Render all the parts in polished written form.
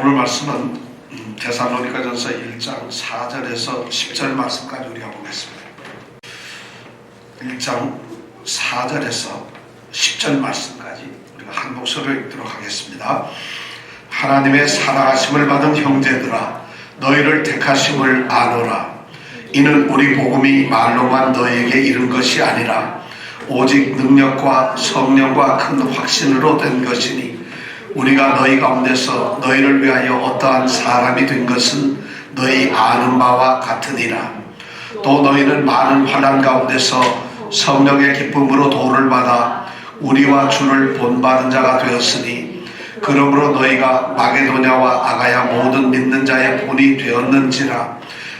오늘 말씀은 데살로니가전서 1장 4절에서 10절 말씀까지 우리가 보겠습니다. 1장 4절에서 10절 말씀까지 우리가 한 목소리로 읽도록 하겠습니다. 하나님의 사랑하심을 받은 형제들아, 너희를 택하심을 아노라. 이는 우리 복음이 말로만 너희에게 이른 것이 아니라 오직 능력과 성령과 큰 확신으로 된 것이니, 우리가 너희 가운데서 너희를 위하여 어떠한 사람이 된 것은 너희 아는 바와 같으니라. 또 너희는 많은 환난 가운데서 성령의 기쁨으로 도를 받아 우리와 주를 본받은 자가 되었으니, 그러므로 너희가 마게도냐와 아가야 모든 믿는 자의 본이 되었는지라.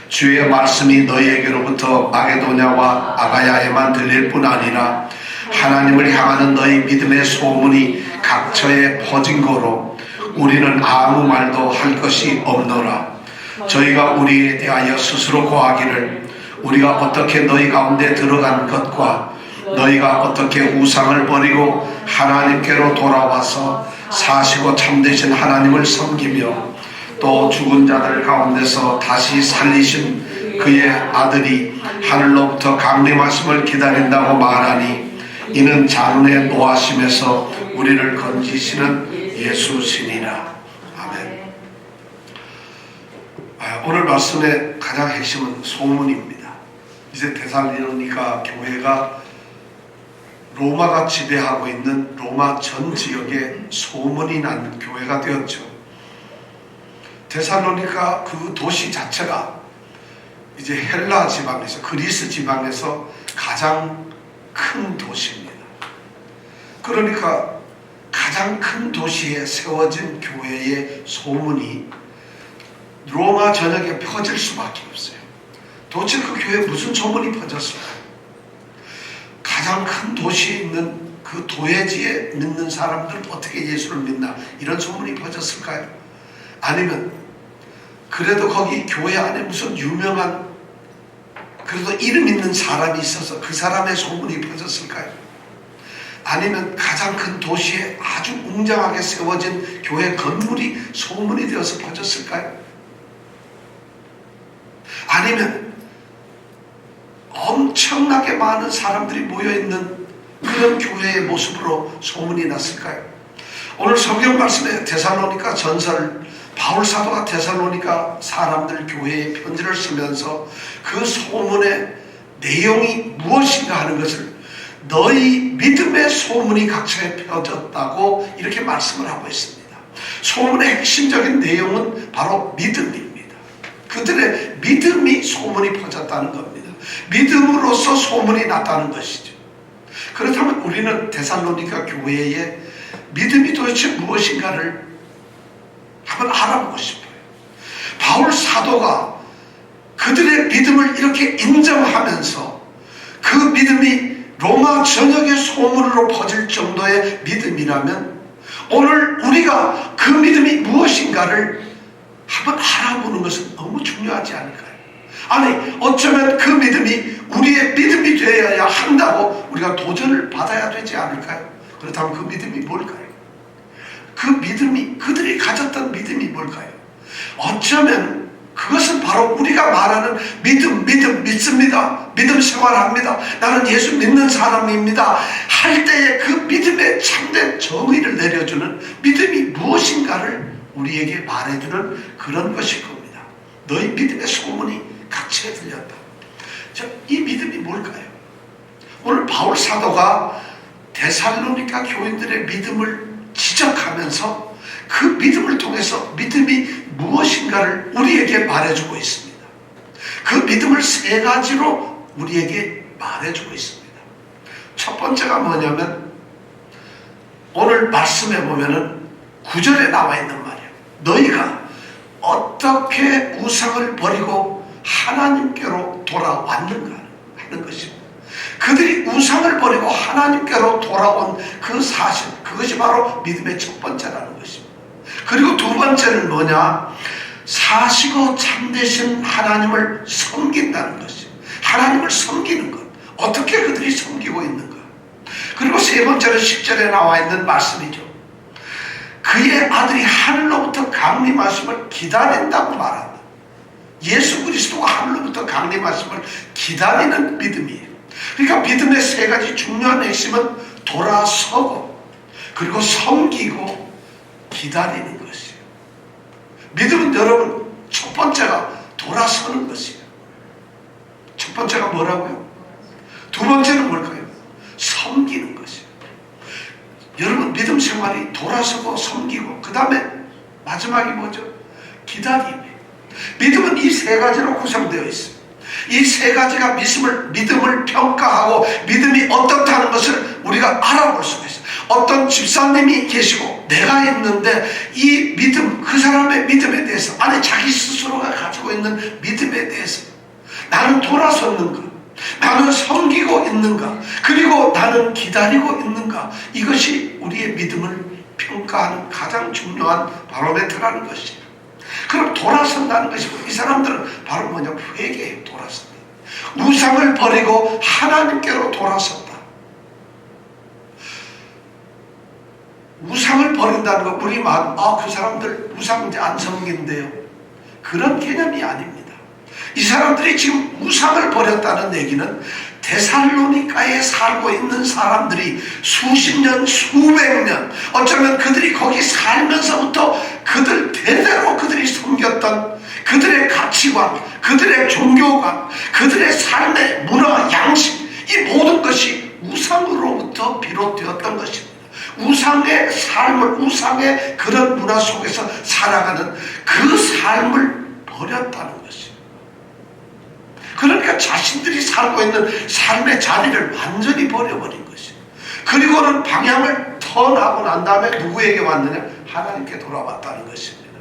주의 말씀이 너희에게로부터 마게도냐와 아가야에만 들릴 뿐 아니라 하나님을 향하는 너희 믿음의 소문이 각처에 퍼진 거로 우리는 아무 말도 할 것이 없노라. 저희가 우리에 대하여 스스로 고하기를, 우리가 어떻게 너희 가운데 들어간 것과 너희가 어떻게 우상을 버리고 하나님께로 돌아와서 사시고 참되신 하나님을 섬기며 또 죽은 자들 가운데서 다시 살리신 그의 아들이 하늘로부터 강림하심을 기다린다고 말하니, 이는 장래 노하심에서 우리를 건지시는 예수시니라. 아멘. 오늘 말씀의 가장 핵심은 소문입니다. 이제 데살로니가 교회가 로마가 지배하고 있는 로마 전 지역에 소문이 난 교회가 되었죠. 데살로니가 그 도시 자체가 이제 헬라 지방에서, 그리스 지방에서 가장 큰 도시입니다. 그러니까 가장 큰 도시에 세워진 교회의 소문이 로마 전역에 퍼질 수밖에 없어요. 도대체 그 교회에 무슨 소문이 퍼졌을까요? 가장 큰 도시에 있는 그 도회지에 믿는 사람들은 어떻게 예수를 믿나, 이런 소문이 퍼졌을까요? 아니면 그래도 거기 교회 안에 무슨 유명한, 그래도 이름 있는 사람이 있어서 그 사람의 소문이 퍼졌을까요? 아니면 가장 큰 도시에 아주 웅장하게 세워진 교회 건물이 소문이 되어서 퍼졌을까요? 아니면 엄청나게 많은 사람들이 모여있는 그런 교회의 모습으로 소문이 났을까요? 오늘 성경 말씀에 데살로니가 전설, 바울 사도가 데살로니가 사람들 교회에 편지를 쓰면서 그 소문의 내용이 무엇인가 하는 것을, 너희 믿음의 소문이 각처에 펴졌다고 이렇게 말씀을 하고 있습니다. 소문의 핵심적인 내용은 바로 믿음입니다. 그들의 믿음이 소문이 퍼졌다는 겁니다. 믿음으로써 소문이 났다는 것이죠. 그렇다면 우리는 데살로니가 교회의 믿음이 도대체 무엇인가를 한번 알아보고 싶어요. 바울 사도가 그들의 믿음을 이렇게 인정하면서 그 믿음이 로마 전역의 소문으로 퍼질 정도의 믿음이라면, 오늘 우리가 그 믿음이 무엇인가를 한번 알아보는 것은 너무 중요하지 않을까요? 아니, 어쩌면 그 믿음이 우리의 믿음이 되어야 한다고 우리가 도전을 받아야 되지 않을까요? 그렇다면 그 믿음이 뭘까요? 그 믿음이, 그들이 가졌던 믿음이 뭘까요? 어쩌면 그것은 바로 우리가 말하는 믿음, 믿습니다, 믿음 생활합니다, 나는 예수 믿는 사람입니다 할 때에 그 믿음의 참된 정의를 내려주는 믿음이 무엇인가를 우리에게 말해주는 그런 것일 겁니다. 너희 믿음의 소문이 각처에 들렸다. 이 믿음이 뭘까요? 오늘 바울 사도가 데살로니가 교인들의 믿음을 지적하면서 그 믿음을 통해서 믿음이 무엇인가를 우리에게 말해주고 있습니다. 그 믿음을 세 가지로 우리에게 말해주고 있습니다. 첫 번째가 뭐냐면, 오늘 말씀에 보면은 9절에 나와 있는 말이에요. 너희가 어떻게 우상을 버리고 하나님께로 돌아왔는가 하는 것입니다. 그들이 우상을 버리고 하나님께로 돌아온 그 사실, 그것이 바로 믿음의 첫 번째라는 것입니다. 그리고 두 번째는 뭐냐? 사시고 참되신 하나님을 섬긴다는 것입니다. 하나님을 섬기는 것. 어떻게 그들이 섬기고 있는가? 그리고 세 번째는 10절에 나와 있는 말씀이죠. 그의 아들이 하늘로부터 강림하심을 기다린다고 말한다. 예수 그리스도가 하늘로부터 강림하심을 기다리는 믿음이에요. 그러니까 믿음의 세 가지 중요한 핵심은 돌아서고, 그리고 섬기고, 기다리는 것이에요. 믿음은 여러분 첫 번째가 돌아서는 것이에요. 첫 번째가 뭐라고요? 두 번째는 뭘까요? 섬기는 것이에요. 여러분 믿음 생활이 돌아서고 섬기고, 그 다음에 마지막이 뭐죠? 기다림이에요. 믿음은 이 세 가지로 구성되어 있어요. 이 세 가지가 믿음을 평가하고 믿음이 어떻다는 것을 우리가 알아볼 수가 있어요. 어떤 집사님이 계시고 내가 있는데 이 믿음, 그 사람의 믿음에 대해서, 아니 자기 스스로가 가지고 있는 믿음에 대해서 나는 돌아섰는가, 나는 섬기고 있는가, 그리고 나는 기다리고 있는가, 이것이 우리의 믿음을 평가하는 가장 중요한 바로메트라는 것이에요. 그럼 돌아선다는 것이고, 이 사람들은 바로 뭐냐? 회개에 돌아섭니다. 우상을 버리고 하나님께로 돌아섰다. 우상을 버린다는 거, 우리 마음, 그 사람들 우상 이제 안 섬긴대요. 그런 개념이 아닙니다. 이 사람들이 지금 우상을 버렸다는 얘기는 데살로니가에 살고 있는 사람들이 수십 년, 수백 년, 어쩌면 그들이 거기 살면서부터 그들 대대로 그들이 섬겼던 그들의 가치관, 그들의 종교관, 그들의 삶의 문화, 양식, 이 모든 것이 우상으로부터 비롯되었던 것입니다. 우상의 삶을, 우상의 그런 문화 속에서 살아가는 그 삶을 버렸다는 것입니다. 그러니까 자신들이 살고 있는 삶의 자리를 완전히 버려버린 것이에요. 그리고는 방향을 턴하고 난 다음에 누구에게 왔느냐? 하나님께 돌아왔다는 것입니다.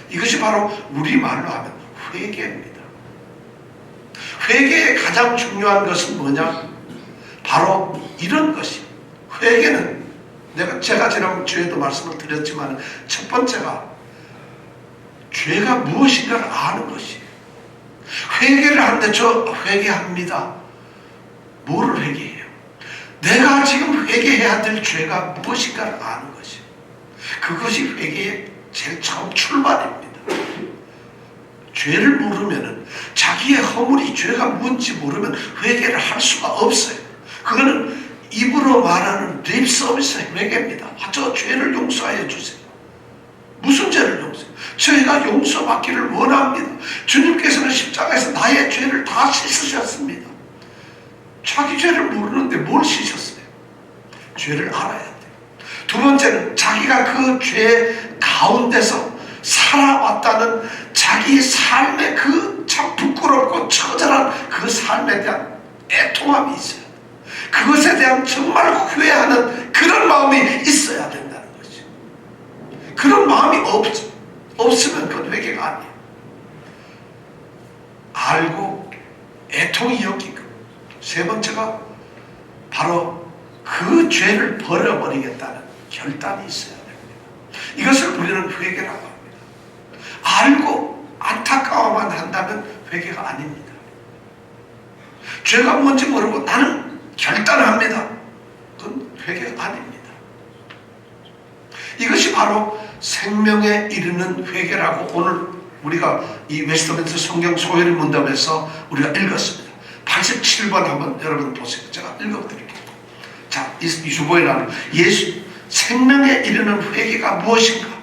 이것이 바로 우리말로 하면 회개입니다. 회개의 가장 중요한 것은 뭐냐? 바로 이런 것이에요. 회개는 제가 지난주에도 말씀을 드렸지만 첫 번째가 죄가 무엇인가를 아는 것이에요. 회개를 하는데 저 회개합니다. 뭐를 회개해요? 내가 지금 회개해야 될 죄가 무엇인가를 아는 것이에요. 그것이 회개의 제일 처음 출발입니다. 죄를 모르면은, 자기의 허물이 죄가 뭔지 모르면 회개를 할 수가 없어요. 그거는 입으로 말하는 립 서비스의 회개입니다. 저 죄를 용서하여 주세요. 무슨 죄를 용서해요? 저희가 용서받기를 원합니다. 주님께서는 십자가에서 나의 죄를 다 씻으셨습니다. 자기 죄를 모르는데 뭘 씻었어요? 죄를 알아야 돼요. 두 번째는 자기가 그 죄 가운데서 살아왔다는 자기의 삶의 그 참 부끄럽고 처절한 그 삶에 대한 애통함이 있어요. 그것에 대한 정말 후회하는 그런 마음이 있어야 된다는 거죠. 그런 마음이 없으면 그건 회개가 아니에요. 알고 애통이 여기고, 세 번째가 바로 그 죄를 버려버리겠다는 결단이 있어야 됩니다. 이것을 우리는 회개라고 합니다. 알고 안타까워만 한다면 회개가 아닙니다. 죄가 뭔지 모르고 나는 결단합니다. 그건 회개가 아닙니다. 이것이 바로 생명에 이르는 회개라고 오늘 우리가 이 웨스트민스터 성경 소요리 문답에서 우리가 읽었습니다. 87번 한번 여러분 보세요. 제가 읽어드릴게요. 자, 이 주보에 나오는 예수 생명에 이르는 회개가 무엇인가?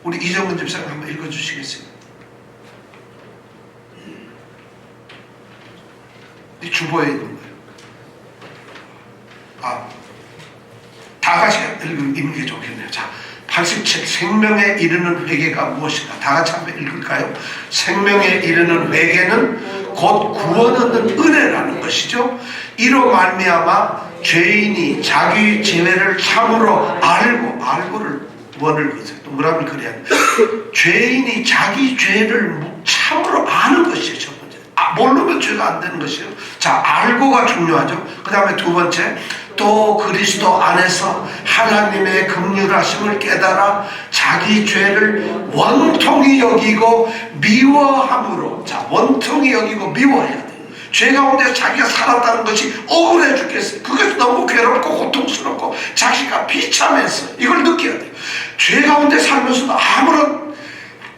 우리 이정근 집사님 한번 읽어주시겠어요? 이 주보에 있는 거예요. 다 같이 읽는 게 좋겠네요. 자, 87 생명에 이르는 회개가 무엇인가? 다 같이 한번 읽을까요? 생명에 이르는 회개는 곧 구원 얻는 은혜라는 것이죠. 이로 말미암아 죄인이 자기 죄를 참으로 알고를 원을 그으세요. 동그라미 그려야 돼. 죄인이 자기 죄를 참으로 아는 것이에요. 첫 번째. 모르면 죄가 안 되는 것이에요. 자, 알고가 중요하죠. 그 다음에 두 번째, 또 그리스도 안에서 하나님의 긍휼하심을 깨달아 자기 죄를 원통히 여기고 미워함으로, 자, 원통히 여기고 미워해야 돼요. 죄 가운데 자기가 살았다는 것이 억울해 죽겠어요. 그것이 너무 괴롭고 고통스럽고 자기가 비참해서 이걸 느껴야 돼요. 죄 가운데 살면서도 아무런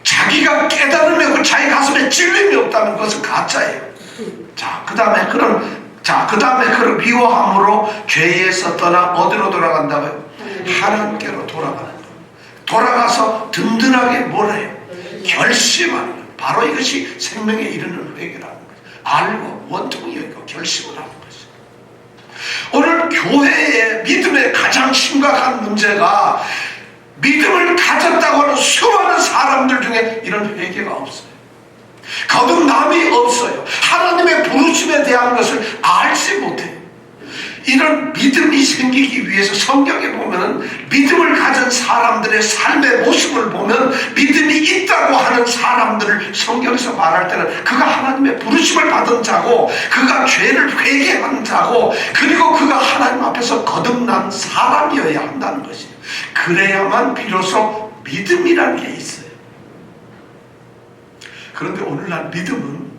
자기가 깨달음이 없고 자기 가슴에 찔림이 없다는 것은 가짜예요. 그 다음에 그런 미워함으로 죄에서 떠나 어디로 돌아간다고요? 하나님께로 돌아가서 든든하게 뭘 해요? 결심하는 거예요. 바로 이것이 생명에 이르는 회개라는 거예요. 알고 원통이 여기고 결심을 하는 것이죠. 오늘 교회의 믿음의 가장 심각한 문제가 믿음을 가졌다고 하는 수많은 사람들 중에 이런 회개가 없어요. 거듭남이 없어요. 하나님의 부르심에 대한 것을 알지 못해요. 이런 믿음이 생기기 위해서 성경에 보면 믿음을 가진 사람들의 삶의 모습을 보면 믿음이 있다고 하는 사람들을 성경에서 말할 때는 그가 하나님의 부르심을 받은 자고 그가 죄를 회개한 자고 그리고 그가 하나님 앞에서 거듭난 사람이어야 한다는 것이에요. 그래야만 비로소 믿음이라는 게 있어요. 그런데 오늘날 믿음은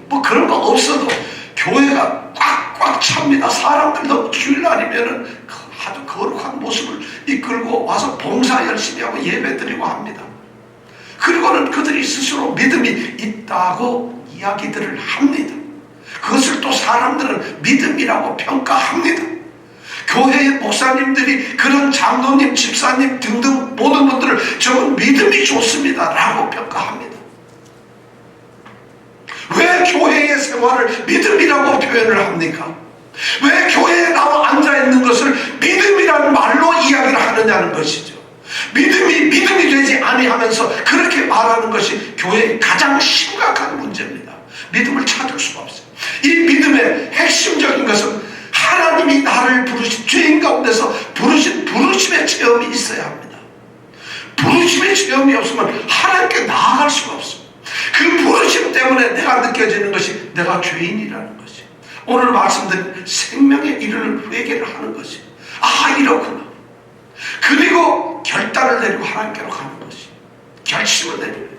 뭐 그런 거 없어도 교회가 꽉꽉 찹니다. 사람들도 주일날이면은 아주 거룩한 모습을 이끌고 와서 봉사 열심히 하고 예배 드리고 합니다. 그리고는 그들이 스스로 믿음이 있다고 이야기들을 합니다. 그것을 또 사람들은 믿음이라고 평가합니다. 교회의 목사님들이 그런 장로님, 집사님 등등 모든 분들을 저는 믿음이 좋습니다 라고 평가합니다. 왜 교회의 생활을 믿음이라고 표현을 합니까? 왜 교회에 나와 앉아있는 것을 믿음이라는 말로 이야기를 하느냐는 것이죠. 믿음이 되지 아니하면서 그렇게 말하는 것이 교회의 가장 심각한 문제입니다. 믿음을 찾을 수가 없어요. 이 믿음의 핵심적인 것은 하나님이 나를 부르신 죄인 가운데서 부르신 부르심의 체험이 있어야 합니다. 부르심의 체험이 없으면 하나님께 나아갈 수가 없습니다. 그 부르심 때문에 내가 느껴지는 것이 내가 죄인이라는 것이 오늘 말씀드린 생명에 이르는 회개를 하는 것이 이렇구나. 그리고 결단을 내리고 하나님께로 가는 것이 결심을 내리는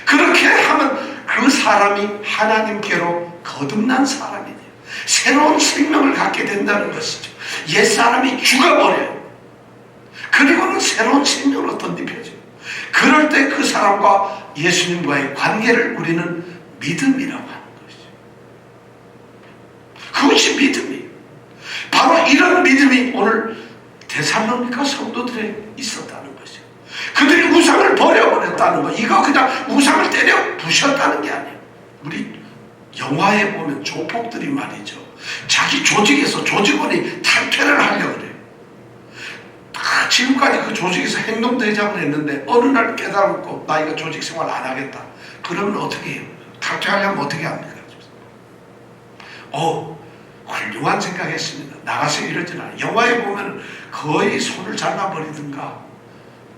그렇게 하면 그 사람이 하나님께로 거듭난 사람이 돼요. 새로운 생명을 갖게 된다는 것이죠. 옛사람이 죽어버려요. 그리고는 새로운 생명으로 덧입혀져요. 그럴 때 그 사람과 예수님과의 관계를 우리는 믿음이라고 하는 것이죠. 그것이 믿음이에요. 바로 이런 믿음이 오늘 데살로니가 성도들에 있었다는 것이죠. 그들이 우상을 버려버렸다는 거. 이거 그냥 우상을 때려 부셨다는 게 아니에요. 우리 영화에 보면 조폭들이 말이죠. 자기 조직에서 조직원이 탈퇴를 하려고 그래요. 지금까지 그 조직에서 행동대장을 했는데 어느 날 깨달았고 나 이거 조직 생활 안 하겠다. 그러면 어떻게 해요? 탈퇴하려면 어떻게 합니까? 훌륭한 생각했습니다. 나가서 이러지는 않아요. 영화에 보면 거의 손을 잘라버리든가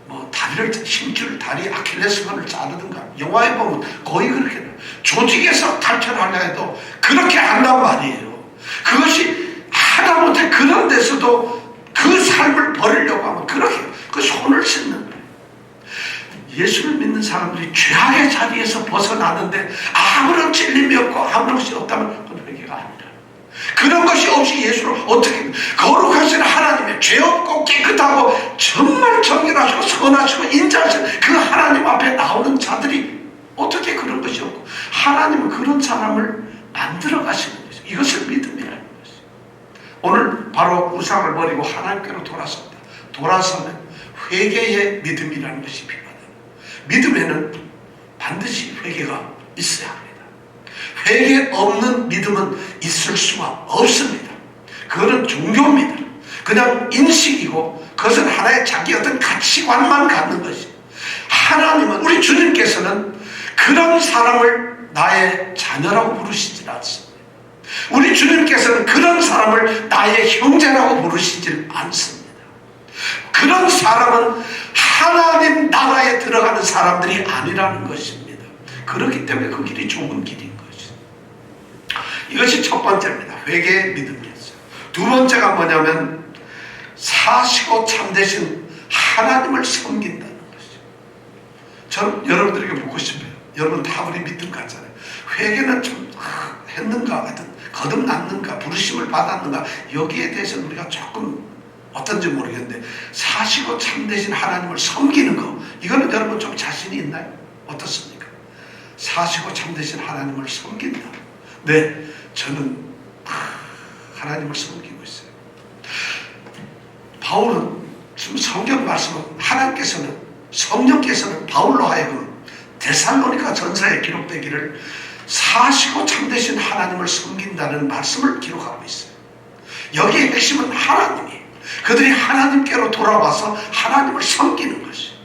뭐 다리를 힘줄 다리 아킬레스건을 자르든가 영화에 보면 거의 그렇게 해요. 조직에서 탈퇴를 하려 해도 그렇게 한단 말이에요. 그것이 하다못해 그런 데서도 그 삶을 버리려고 하면 그렇게 그 손을 씻는 거예요. 예수를 믿는 사람들이 죄악의 자리에서 벗어나는데 아무런 찔림이 없고 아무런 것이 없다면 그건 회개가 아니라 그런 것이 없이 예수를 어떻게 거룩하신 하나님의 죄 없고 깨끗하고 정말 정결하시고 선하시고 인자하신 그 하나님 앞에 나오는 자들이 어떻게 그런 것이 없고 하나님은 그런 사람을 만들어 가시는 것이죠. 이것을 믿음이라는 것이죠. 오늘 바로 우상을 버리고 하나님께로 돌아섭니다. 돌아서면 회개의 믿음이라는 것이 필요하다. 믿음에는 반드시 회개가 있어야 합니다. 회개 없는 믿음은 있을 수가 없습니다. 그거는 종교입니다. 그냥 인식이고 그것은 하나의 자기 어떤 가치관만 갖는 것이에요. 하나님은 우리 주님께서는 그런 사람을 나의 자녀라고 부르시질 않습니다. 우리 주님께서는 그런 사람을 나의 형제라고 부르시질 않습니다. 그런 사람은 하나님 나라에 들어가는 사람들이 아니라는 것입니다. 그렇기 때문에 그 길이 좁은 길인 것이죠. 이것이 첫 번째입니다. 회개의 믿음이었어요. 두 번째가 뭐냐면 사시고 참되신 하나님을 섬긴다는 것이죠. 저는 여러분들에게 묻고 싶어요. 여러분 다 우리 믿음 같잖아요. 회개는 좀 했는가, 하여튼 거듭났는가, 부르심을 받았는가, 여기에 대해서는 우리가 조금 어떤지 모르겠는데, 사시고 참되신 하나님을 섬기는 거, 이거는 여러분 좀 자신이 있나요? 어떻습니까? 사시고 참되신 하나님을 섬긴다. 네, 저는 하나님을 섬기고 있어요. 바울은 지금 성경 말씀은 하나님께서는, 성령께서는 바울로 하여금 데살로니가 전서에 기록되기를 사시고 참되신 하나님을 섬긴다는 말씀을 기록하고 있어요. 여기에 핵심은 하나님이에요. 그들이 하나님께로 돌아와서 하나님을 섬기는 것이에요.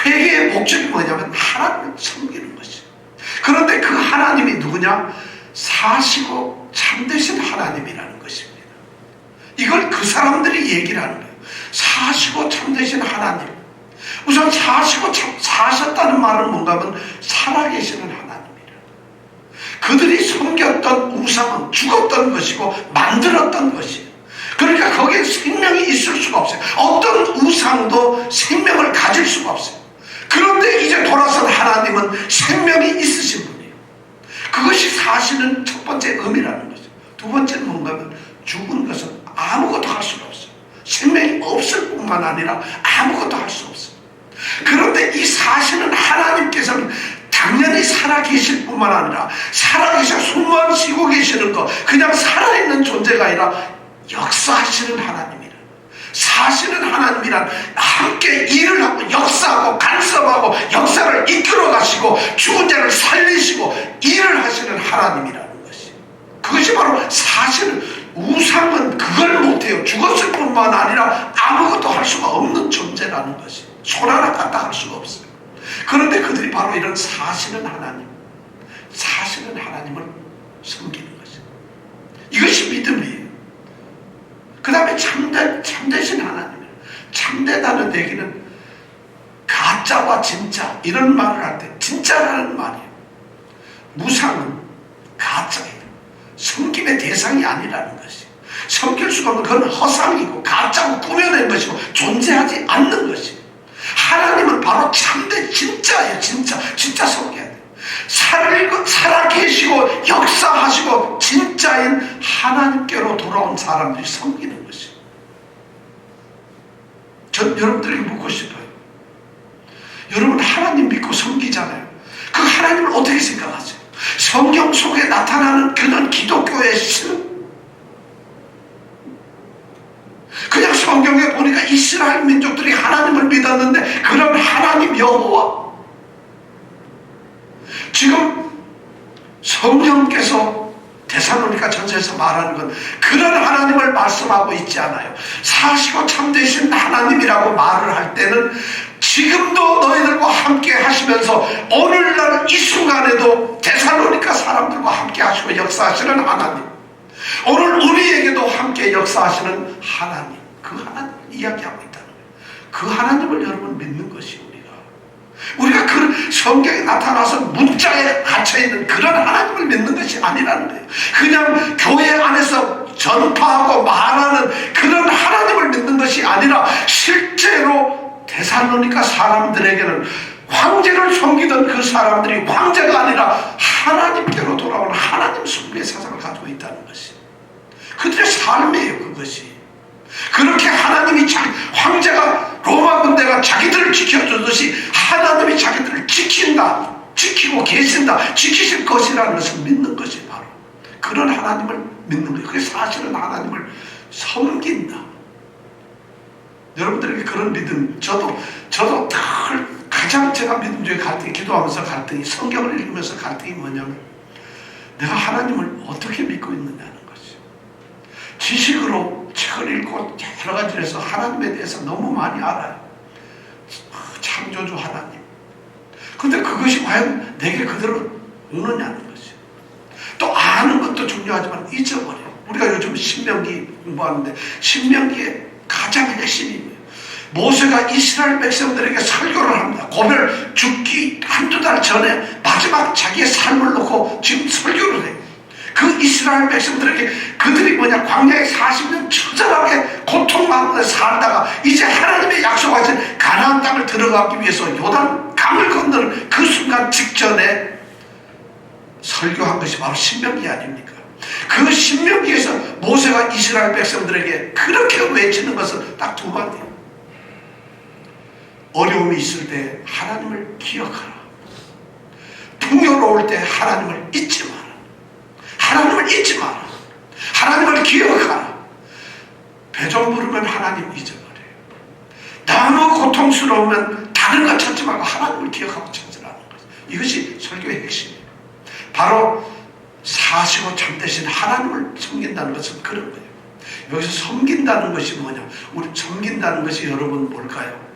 회개의 목적이 뭐냐면 하나님을 섬기는 것이에요. 그런데 그 하나님이 누구냐? 사시고 참되신 하나님이라는 것입니다. 이걸 그 사람들이 얘기를 하는 거예요. 사시고 참되신 하나님. 우선 사시고 사셨다는 말은 뭔가 하면 살아계시는 하나님이라. 그들이 섬겼던 우상은 죽었던 것이고 만들었던 것이에요. 그러니까 거기에 생명이 있을 수가 없어요. 어떤 우상도 생명을 가질 수가 없어요. 그런데 이제 돌아선 하나님은 생명이 있으신 분이에요. 그것이 사실은 첫 번째 의미라는 거죠. 두 번째는 뭔가 하면 죽은 것은 아무것도 할 수가 없어요. 생명이 없을 뿐만 아니라 아무것도 할 수 없어요. 그런데 이 사실은 하나님께서는 당연히 살아계실 뿐만 아니라 살아계셔 숨만 쉬고 계시는 것, 그냥 살아있는 존재가 아니라 역사하시는 하나님이라. 사시는 하나님이란 함께 일을 하고 역사하고 간섭하고 역사를 이끌어 가시고 죽은 자를 살리시고 일을 하시는 하나님이라는 것이, 그것이 바로 사실은, 우상은 그걸 못해요. 죽었을 뿐만 아니라 아무것도 할 수가 없는 존재라는 것이, 손 하나 갖다 할 수가 없어요. 그런데 그들이 바로 이런 사시는 하나님, 사시는 하나님을 섬기는 것이에요. 이것이 믿음이에요. 그 다음에 참되신 하나님이에요. 참되다는 얘기는 가짜와 진짜, 이런 말을 할 때 진짜라는 말이에요. 무상은 가짜예요. 섬김의 대상이 아니라는 것이, 섬길 수가 없는, 그건 허상이고 가짜고 꾸며낸 것이고 존재하지 않는 것이. 하나님은 바로 참된 진짜예요. 진짜 섬겨야 돼요. 살아계시고 역사하시고 진짜인 하나님께로 돌아온 사람들이 섬기는 것이에요. 전 여러분들에게 묻고 싶어요. 여러분 하나님 믿고 섬기잖아요. 그 하나님을 어떻게 생각하세요? 성경 속에 나타나는 그런 기독교의 신, 그냥 성경에 보니까 이스라엘 민족들이 하나님을 믿었는데 그런 하나님 여호와, 지금 성령께서 데살로니가 전서에서 말하는 건 그런 하나님을 말씀하고 있지 않아요. 사시고 참되신 하나님이라고 말을 할 때는 지금도 너희들과 함께 하시면서 오늘날 이 순간에도 데살로니가 사람들과 함께 하시고 역사하시는 하나님, 오늘 우리에게도 함께 역사하시는 하나님, 그 하나님 이야기하고 있다는 거예요. 그 하나님을 여러분 믿는 것이 우리가 그 성경에 나타나서 문자에 갇혀있는 그런 하나님을 믿는 것이 아니라는 거예요. 그냥 교회 안에서 전파하고 말하는 그런 하나님을 믿는 것이 아니라 실제로 데살로니가 사람들에게는 황제를 섬기던 그 사람들이 황제가 아니라 하나님께로 돌아오는 하나님 숭배의 사상을 가지고 있다는 것이 그들의 삶이에요. 그것이 그렇게 하나님이 황제가, 로마 군대가 자기들을 지켜주듯이 하나님이 자기들을 지킨다, 지키고 계신다, 지키실 것이라는 것을 믿는 것이 바로 그런 하나님을 믿는 거예요. 그게 사실은 하나님을 섬긴다. 여러분들에게 그런 믿음, 저도 가장 제가 믿음 중에 갈등이, 기도하면서 갈등이, 성경을 읽으면서 갈등이 뭐냐면 내가 하나님을 어떻게 믿고 있느냐는 것이. 지식으로 책을 읽고 여러 가지를 해서 하나님에 대해서 너무 많이 알아요. 창조주 하나님. 근데 그것이 과연 내게 그대로 오느냐는 것이. 또 아는 것도 중요하지만 잊어버려요. 우리가 요즘 신명기 공부하는데 신명기의 가장 핵심이 뭐예요? 모세가 이스라엘 백성들에게 설교를 합니다. 고별 죽기 한두 달 전에 마지막 자기의 삶을 놓고 지금 설교를 해요. 그 이스라엘 백성들에게 그들이 뭐냐, 광야에 40년 처절하게 고통 가운데 살다가 이제 하나님의 약속하신 가나안 땅을 들어가기 위해서 요단 강을 건너는 그 순간 직전에 설교한 것이 바로 신명기 아닙니까? 그 신명기에서 모세가 이스라엘 백성들에게 그렇게 외치는 것은 딱 두 마디예요. 어려움이 있을 때 하나님을 기억하라. 풍요로울 때 하나님을 잊지 마라. 하나님을 잊지 마라. 하나님을 기억하라. 배 좀 부르면 하나님 잊어버려요. 너무 고통스러우면 다른 것 찾지 말고 하나님을 기억하고 찾으라는 거죠. 이것이 설교의 핵심이에요. 바로 사시고 참되신 하나님을 섬긴다는 것은 그런 거예요. 여기서 섬긴다는 것이 뭐냐? 우리 섬긴다는 것이 여러분 뭘까요?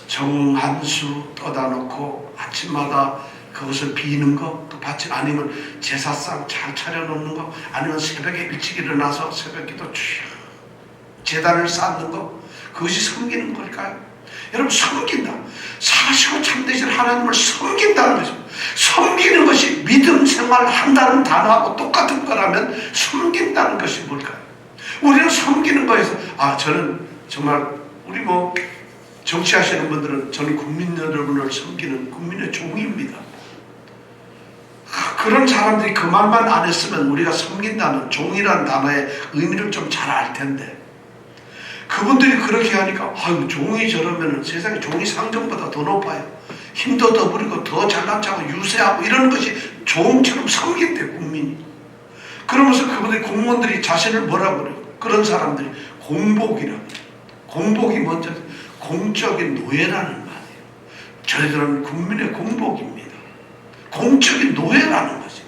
정한수 떠다 놓고 아침마다 그것을 비는 거, 또 받치 아니면 제사상 잘 차려놓는 거, 아니면 새벽에 일찍 일어나서 새벽기도 제단을 쌓는 거, 그것이 섬기는 걸까요? 여러분, 섬긴다. 사시고 참되신 하나님을 섬긴다는 것입니다. 섬기는 것이 믿음 생활 한다는 단어하고 똑같은 거라면 섬긴다는 것이 뭘까요? 우리는 섬기는 거에서 저는 정말 우리 정치하시는 분들은 저는 국민 여러분을 섬기는 국민의 종입니다. 그런 사람들이 그 말만 안 했으면 우리가 섬긴다는 종이라는 단어의 의미를 좀 잘 알 텐데, 그분들이 그렇게 하니까 종이 저러면 세상에 종이 상정보다 더 높아요. 힘도 더 부리고 더 잘난 척하고 유세하고 이런 것이 종처럼 섬긴대 국민이. 그러면서 그분들이 공무원들이 자신을 뭐라고 그래요? 그런 사람들이 공복이라고. 공복이 먼저 공적인 노예라는 말이에요. 저희들은 국민의 공복입니다. 공적인 노예라는 거죠.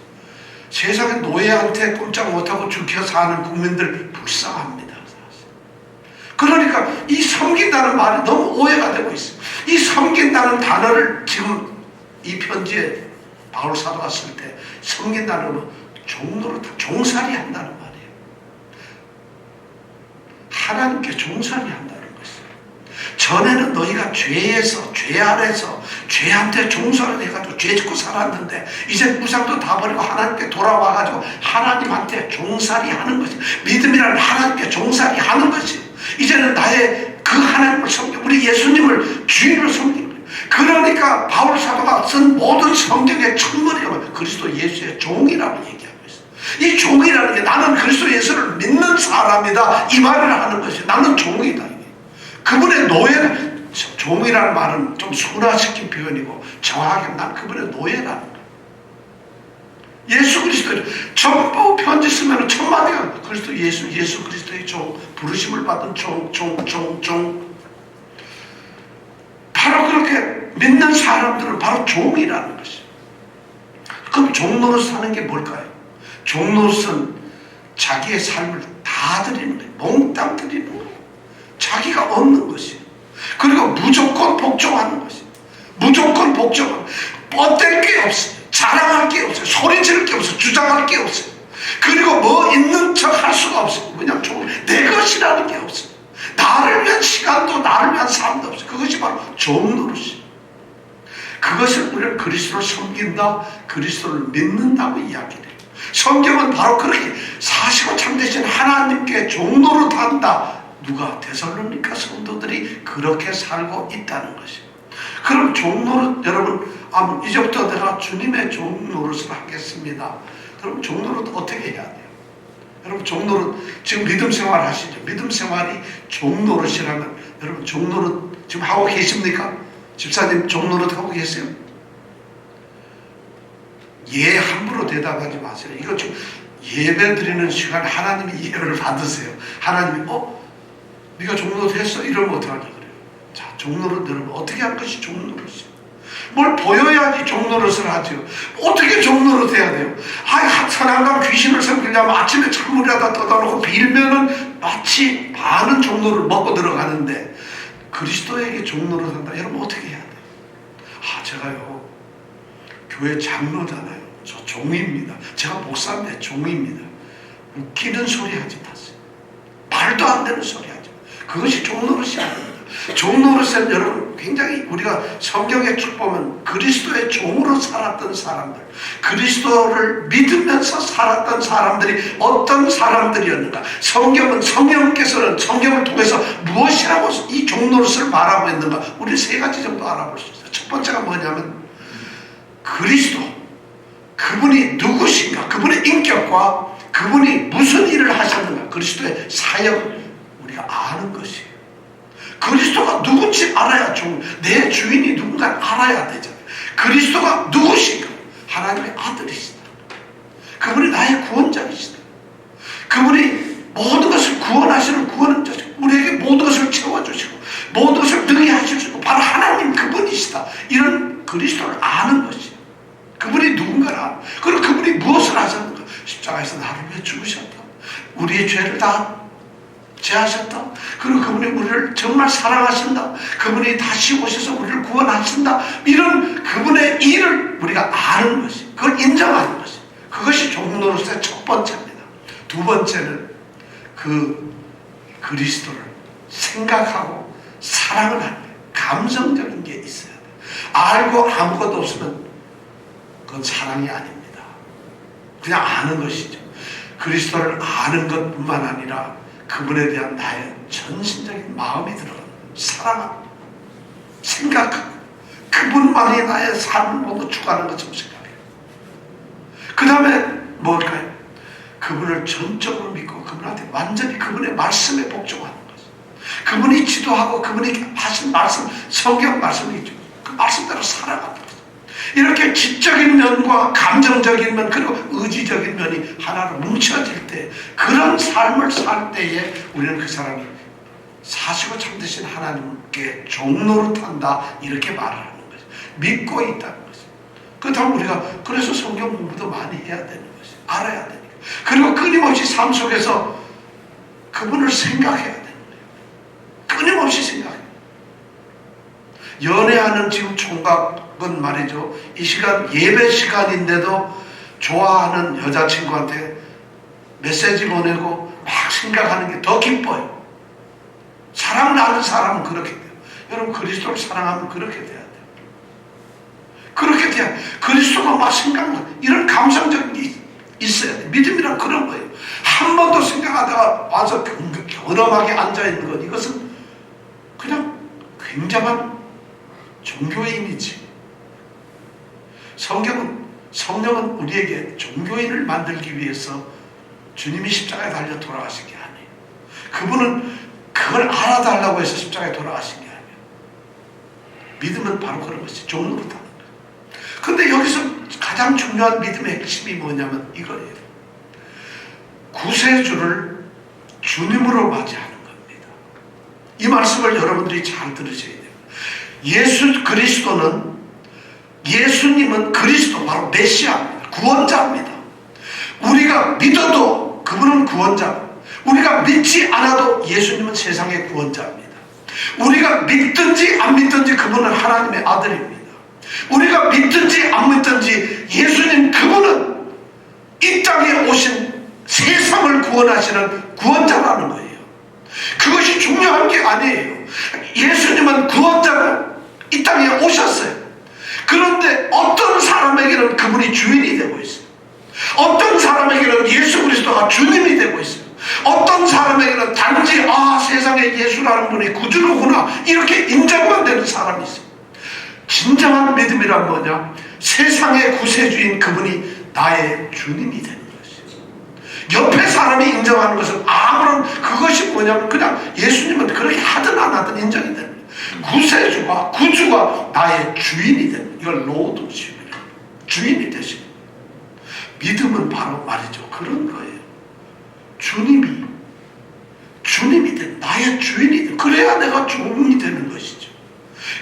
세상에 노예한테 꼼짝 못하고 죽혀 사는 국민들 불쌍합니다. 그러니까 이 섬긴다는 말이 너무 오해가 되고 있어요. 이 섬긴다는 단어를 지금 이 편지에 바울 사도가 쓸 때 섬긴다는 건 종노릇, 종살이 한다는 말이에요. 하나님께 종살이 한다는 것이에요. 전에는 너희가 죄 아래서 죄한테 종살이 해가지고 죄 짓고 살았는데 이제 무상도 다 버리고 하나님께 돌아와가지고 하나님한테 종살이 하는 것이, 믿음이라는 하나님께 종살이 하는 것이, 이제는 나의 그 하나님을 섬겨, 우리 예수님을 주인으로 섬기는 거예요. 그러니까 바울 사도가 쓴 모든 성경의 첫머리가 그리스도 예수의 종이라고 얘기하고 있어요. 이 종이라는 게 나는 그리스도 예수를 믿는 사람이다, 이 말을 하는 것이 나는 종이다. 그분의 노예는, 종이라는 말은 좀 순화시킨 표현이고 정확하게 난 그분의 노예라는 거예요. 예수 그리스도의 전부 편지 쓰면 첫 마디가 그리스도 예수 그리스도의 종, 부르심을 받은 종. 바로 그렇게 믿는 사람들은 바로 종이라는 것이에요. 그럼 종노릇 사는 게 뭘까요? 종노릇은 자기의 삶을 다 드리는 거예요. 몽땅 드리는 거예요. 자기가 얻는 것이에요. 그리고 무조건 복종하는 것이에요. 무조건 복종하는, 뻗댈 게 없어요. 자랑할 게 없어요. 소리 지를 게 없어요. 주장할 게 없어요. 그리고 뭐 있는 척 할 수가 없어요. 왜냐하면 내 것이라는 게 없어요. 나를 위한 시간도 나를 위한 삶도 없어요. 그것이 바로 종노릇이에요. 그것을 우리는 그리스도를 섬긴다, 그리스도를 믿는다고 이야기를 해요. 성경은 바로 그렇게 사시고 참되신 하나님께 종노릇한다. 누가? 데살로니가 성도들이 그렇게 살고 있다는 것이에요. 그럼 종노릇, 여러분, 이제부터 내가 주님의 종노릇을 하겠습니다. 그럼 종노릇 어떻게 해야 돼요? 여러분, 종노릇, 지금 믿음 생활 하시죠? 믿음 생활이 종노릇이라면, 여러분, 종노릇 지금 하고 계십니까? 집사님 종노릇 하고 계세요? 예, 함부로 대답하지 마세요. 이거 좀 예배 드리는 시간 하나님이 이해를 받으세요. 하나님이, 네가 종노릇 했어? 이러면 어떡하냐 그래요. 자, 종노릇 여러분 어떻게 할 것이 종노릇이에요? 뭘 보여야지 종노릇을 하죠. 어떻게 종노릇 해야 돼요? 선악감 귀신을 섬기려면 아침에 찬물에다 떠다놓고 빌면은 마치 많은 종로를 먹고 들어가는데, 그리스도에게 종노릇 한다. 여러분 어떻게 해야 돼요? 제가요 교회 장로잖아요. 저 종입니다. 제가 목사인데 종입니다. 웃기는 소리 하지 마세요. 말도 안 되는 소리 하지 마세요. 그것이 종노릇이 아닙니다. 종노릇은 여러분 굉장히 우리가 성경에 쭉 보면 그리스도의 종으로 살았던 사람들, 그리스도를 믿으면서 살았던 사람들이 어떤 사람들이었는가, 성경께서는 성경을 통해서 무엇이라고 이 종노릇을 말하고 있는가, 우리 세 가지 정도 알아볼 수 있어요. 첫 번째가 뭐냐면 그리스도, 그분이 누구신가, 그분의 인격과 그분이 무슨 일을 하셨는가, 그리스도의 사역을 우리가 아는 것이에요. 그리스도가 누군지 알아야 내 주인이 누군가 알아야 되잖아요. 그리스도가 누구신가? 하나님의 아들이시다. 그분이 나의 구원자이시다. 그분이 모든 것을 구원하시는 구원자시고 우리에게 모든 것을 채워주시고 모든 것을 능히 하실 수 있고 바로 하나님 그분이시다. 이런 그리스도를 아는 것이에요. 그분이 누군가를 아는. 그리고 그분이 무엇을 하셨는가? 십자가에서 나를 위해 죽으셨다. 우리의 죄를 다 제하셨다. 그리고 그분이 우리를 정말 사랑하신다. 그분이 다시 오셔서 우리를 구원하신다. 이런 그분의 일을 우리가 아는 것이, 그걸 인정하는 것이, 그것이 종로로서의 첫 번째입니다. 두 번째는 그 그리스도를 생각하고 사랑을 하는 거예요. 감성적인 게 있어야 돼요. 알고 아무것도 없으면 그건 사랑이 아닙니다. 그냥 아는 것이죠. 그리스도를 아는 것뿐만 아니라 그분에 대한 나의 전신적인 마음이 들어가는, 사랑하고 생각하고 그분만이 나의 삶을 모두 주관하는 것처럼 생각해요. 그 다음에 뭘까요? 그분을 전적으로 믿고 그분한테 완전히 그분의 말씀에 복종하는 거죠. 그분이 지도하고 그분이 하신 말씀, 성경 말씀이죠. 그 말씀대로 살아가는 거죠. 이렇게 지적인 면과 감정적인 면 그리고 의지적인 면이 하나로 뭉쳐질 때, 그런 삶을 살 때에 우리는 그 사람이 사시고 참되신 하나님께 종노릇한다, 이렇게 말을 하는 거죠. 믿고 있다는 거죠. 그렇다면 우리가 그래서 성경 공부도 많이 해야 되는 거죠. 알아야 되니까. 그리고 끊임없이 삶 속에서 그분을 생각해야 되는 거예요. 끊임없이 생각해요. 연애하는 지금 총각은 말이죠, 이 시간 예배 시간인데도 좋아하는 여자친구한테 메시지 보내고 막 생각하는 게 더 기뻐요. 사랑을 아는 사람은 그렇게 돼요. 여러분, 그리스도를 사랑하면 그렇게 돼야 돼요. 그렇게 돼야 그리스도가 막 생각나는 이런 감성적인 게 있어야 돼요. 믿음이란 그런 거예요. 한 번도 생각하다가 와서 견엄하게 앉아있는 것, 이것은 그냥 굉장한 종교인이지. 성령은 우리에게 종교인을 만들기 위해서 주님이 십자가에 달려 돌아가신 게 아니에요. 그분은 그걸 알아달라고 해서 십자가에 돌아가신 게 아니에요. 믿음은 바로 그런 것이 종로로 다는 거예요. 그런데 여기서 가장 중요한 믿음의 핵심이 뭐냐면 이거예요. 구세주를 주님으로 맞이하는 겁니다. 이 말씀을 여러분들이 잘 들으셔야 돼요. 예수님은 그리스도, 바로 메시아입니다. 구원자입니다. 우리가 믿어도 그분은 구원자, 우리가 믿지 않아도 예수님은 세상의 구원자입니다. 우리가 믿든지 안 믿든지 그분은 하나님의 아들입니다. 우리가 믿든지 안 믿든지 예수님 그분은 이 땅에 오신 세상을 구원하시는 구원자라는 거예요. 그것이 중요한 게 아니에요. 예수님은 구원자가 이 땅에 오셨어요. 그런데 어떤 사람에게는 그분이 주인이 되고 있어요. 어떤 사람에게는 예수 그리스도가 주님이 되고 있어요. 어떤 사람에게는 단지 세상에 예수라는 분이 구주로구나 이렇게 인정만 되는 사람이 있어요. 진정한 믿음이란 뭐냐? 세상의 구세주인 그분이 나의 주님이 되는 것이에요. 옆에 사람이 인정하는 것은 아무런, 그것이 뭐냐면 그냥 예수님은 그렇게 하든 안 하든 인정이 되는 거예요. 구세주가, 구주가 나의 주인이 되는 거예요. 이걸 로드십이에요. 주인이 되시는 거예요. 믿음은 바로 말이죠, 그런 거예요. 주님이 된, 나의 주인이 된, 그래야 내가 종이 되는 것이죠.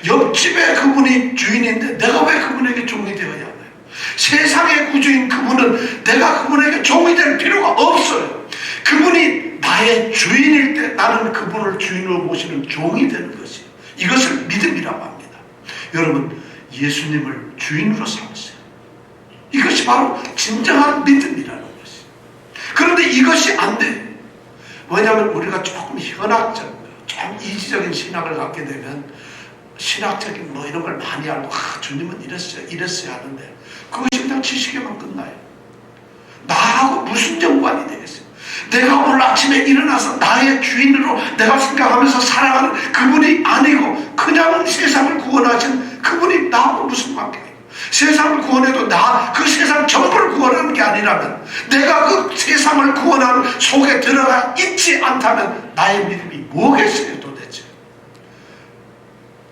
옆집에 그분이 주인인데 내가 왜 그분에게 종이 되어야 하나요? 세상의 구주인 그분은 내가 그분에게 종이 될 필요가 없어요. 그분이 나의 주인일 때 나는 그분을 주인으로 모시는 종이 되는 것이에요. 이것을 믿음이라고 합니다. 여러분, 예수님을 주인으로 삼으세요. 이것이 바로 진정한 믿음이라는 것이에요. 그런데 이것이 안 돼요. 왜냐하면 우리가 조금 현학적, 좀 이지적인 신학을 갖게 되면 신학적인 뭐 이런 걸 많이 알고 주님은 이랬어야 하는데 그것이 그냥 지식에만 끝나요. 나하고 무슨 연관이 되겠어요? 내가 오늘 아침에 일어나서 나의 주인으로 내가 생각하면서 살아가는 그분이 아니고 그냥 세상을 구원하신 그분이 나하고 무슨 관계예요? 세상을 구원해도 그 세상 전부를 구원하는 게 아니라면, 내가 그 세상을 구원하는 속에 들어가 있지 않다면 나의 믿음이 뭐겠어요 도대체?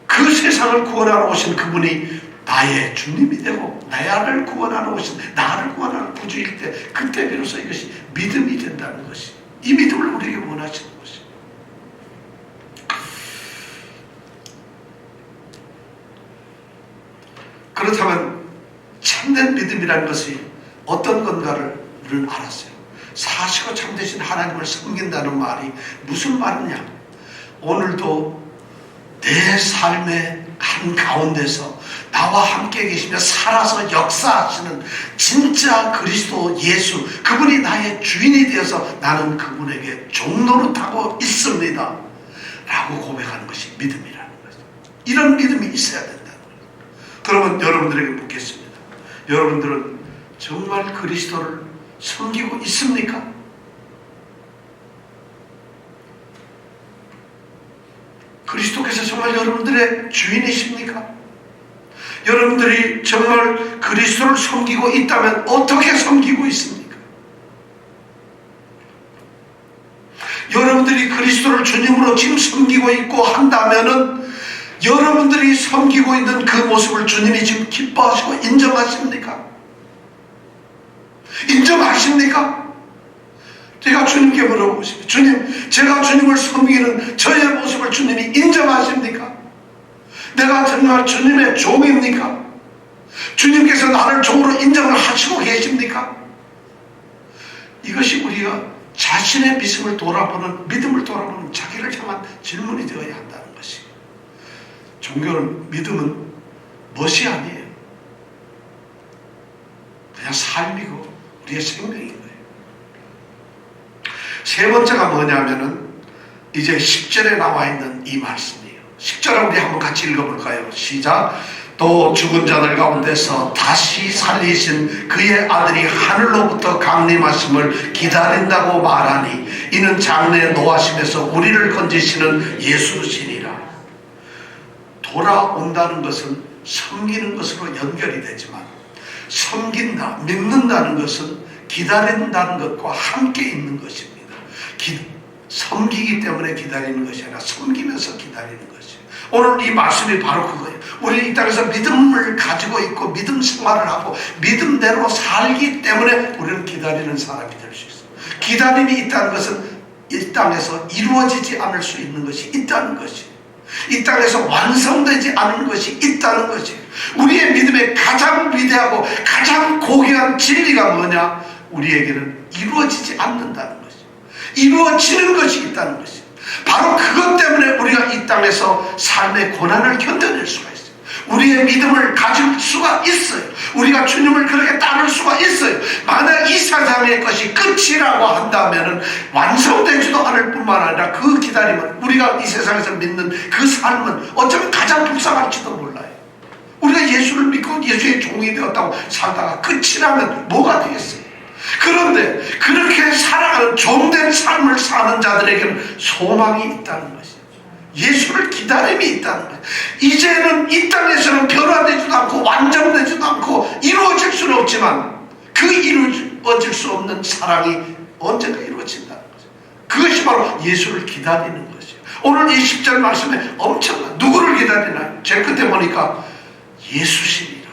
그 세상을 구원하러 오신 그분이 나의 주님이 되고 나를 구원하러 오신, 나를 구원하는 구주일 때, 그때 비로소 이것이 믿음이 된다는 것이, 이 믿음을 우리에게 원하시는 것이. 그렇다면 참된 믿음이라는 것이 어떤 건가를 우리는 알았어요. 사시고 참되신 하나님을 섬긴다는 말이 무슨 말이냐? 오늘도 내 삶의 한가운데서 나와 함께 계시며 살아서 역사하시는 진짜 그리스도 예수, 그분이 나의 주인이 되어서 나는 그분에게 종노릇하고 있습니다 라고 고백하는 것이 믿음이라는 거죠. 이런 믿음이 있어야 된다는 거예요. 그러면 여러분들에게 묻겠습니다. 여러분들은 정말 그리스도를 섬기고 있습니까? 그리스도께서 정말 여러분들의 주인이십니까? 여러분들이 정말 그리스도를 섬기고 있다면 어떻게 섬기고 있습니까? 여러분들이 그리스도를 주님으로 지금 섬기고 있고 한다면은 여러분들이 섬기고 있는 그 모습을 주님이 지금 기뻐하시고 인정하십니까? 인정하십니까? 제가 주님께 물어보십니다. 주님, 제가 주님을 섬기는 저의 모습을 주님이 인정하십니까? 내가 정말 주님의 종입니까? 주님께서 나를 종으로 인정을 하시고 계십니까? 이것이 우리가 자신의 믿음을 돌아보는 자기를 향한 질문이 되어야 한다는 것이. 종교는, 믿음은 멋이 아니에요. 그냥 삶이고 우리의 생명인 거예요. 세 번째가 뭐냐면은 이제 10절에 나와 있는 이 말씀이에요. 10절을 우리 한번 같이 읽어볼까요? 시작. 또 죽은 자들 가운데서 다시 살리신 그의 아들이 하늘로부터 강림하심을 기다린다고 말하니 이는 장래에 노하심에서 우리를 건지시는 예수시니라. 돌아온다는 것은 섬기는 것으로 연결이 되지만, 섬긴다, 믿는다는 것은 기다린다는 것과 함께 있는 것입니다. 섬기기 때문에 기다리는 것이 아니라 섬기면서 기다리는 것이에요. 오늘 이 말씀이 바로 그거예요. 우리는 이 땅에서 믿음을 가지고 있고 믿음 생활을 하고 믿음대로 살기 때문에 우리는 기다리는 사람이 될 수 있어요. 기다림이 있다는 것은 이 땅에서 이루어지지 않을 수 있는 것이 있다는 것이에요. 이 땅에서 완성되지 않은 것이 있다는 것이에요. 우리의 믿음의 가장 위대하고 가장 고귀한 진리가 뭐냐? 우리에게는 이루어지지 않는다는 것이에요. 이루어지는 것이 있다는 것이에요. 바로 그것 때문에 우리가 이 땅에서 삶의 고난을 견뎌낼 수가 있어요. 우리의 믿음을 가질 수가 있어요. 우리가 주님을 그렇게 따를 수가 있어요. 만약 이 세상의 것이 끝이라고 한다면 완성되지도 않을 뿐만 아니라 그 기다림은, 우리가 이 세상에서 믿는 그 삶은 어쩌면 가장 불쌍할지도 몰라요. 우리가 예수를 믿고 예수의 종이 되었다고 살다가 끝이라면 뭐가 되겠어요? 그런데 그렇게 살아가는 종된 삶을 사는 자들에게는 소망이 있다는 것이에요. 예수를 기다림이 있다는 거예요. 이제는 이 땅에서는 변화되지도 않고 완전되지도 않고 이루어질 수는 없지만 그 이루어질 수 없는 사랑이 언젠가 이루어진다는 거죠. 그것이 바로 예수를 기다리는 것이에요. 오늘 이 10절 말씀에 엄청난, 누구를 기다리나요? 제 끝에 보니까 예수십니다.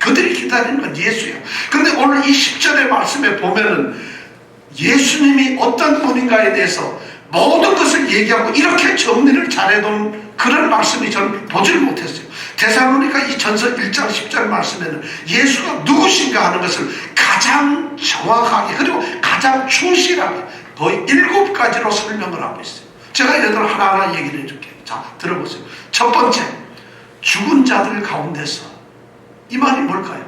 그들이 기다리는 건 예수예요. 그런데 오늘 이 10절의 말씀에 보면은 예수님이 어떤 분인가에 대해서 모든 것을 얘기하고 이렇게 정리를 잘해둔 그런 말씀이 저는 보질 못했어요. 데살로니가 이 전서 1장 10절 말씀에는 예수가 누구신가 하는 것을 가장 정확하게 그리고 가장 충실하게 거의 7가지로 설명을 하고 있어요. 제가 얘들 하나하나 얘기를 해줄게요. 자, 들어보세요. 첫 번째, 죽은 자들 가운데서. 이 말이 뭘까요?